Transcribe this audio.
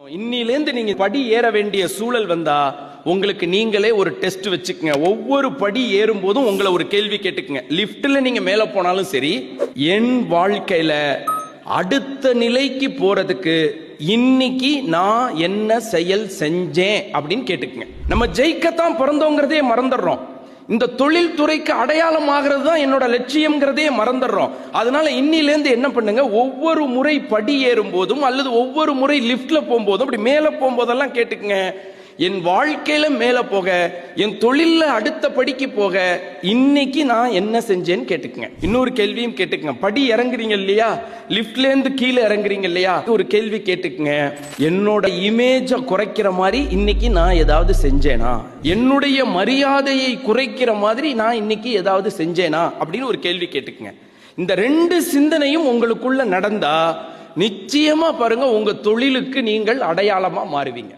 இன்னிலேந்து நீங்க படி ஏற வேண்டிய சூழல் வந்தா உங்களுக்கு நீங்களே ஒரு டெஸ்ட் வச்சுக்கங்க. ஒவ்வொரு படி ஏறும் போதும் உங்களை ஒரு கேள்வி கேட்டுக்குங்க. லிப்ட்ல நீங்க மேல போனாலும் சரி, என் வாழ்க்கையில அடுத்த நிலைக்கு போறதுக்கு இன்னைக்கு நான் என்ன செயல் செஞ்சேன் அப்படின்னு கேட்டுக்குங்க. நம்ம ஜெயிக்கத்தான் பிறந்தோங்கிறதே மறந்துடுறோம். இந்த தொழில் துறைக்கு அடையாளம் ஆகிறது தான் என்னோட லட்சியம்ங்கிறதே மறந்துடுறோம். அதனால இன்னிலேருந்து என்ன பண்ணுங்க, ஒவ்வொரு முறை படி ஏறும் போதும் அல்லது ஒவ்வொரு முறை லிப்ட்ல போகும்போதும் அப்படி மேல போகும்போதெல்லாம் கேட்டுக்குங்க, என் வாழ்க்கையில மேல போக, என் தொழில அடுத்த படிக்கு போக இன்னைக்கு நான் என்ன செஞ்சேன்னு கேட்டுக்குங்க. இன்னொரு கேள்வியும் கேட்டுக்குங்க. படி இறங்குறீங்க இல்லையா, லிப்ட்ல இருந்து கீழே இறங்குறீங்க இல்லையா, ஒரு கேள்வி கேட்டுக்குங்க. என்னோட இமேஜ குறைக்கிற மாதிரி இன்னைக்கு நான் ஏதாவது செஞ்சேனா, என்னுடைய மரியாதையை குறைக்கிற மாதிரி நான் இன்னைக்கு ஏதாவது செஞ்சேனா அப்படின்னு ஒரு கேள்வி கேட்டுக்குங்க. இந்த ரெண்டு சிந்தனையும் உங்களுக்குள்ள நடந்தா நிச்சயமா பாருங்க, உங்க தொழிலுக்கு நீங்கள் அடையாளமா மாறுவீங்க.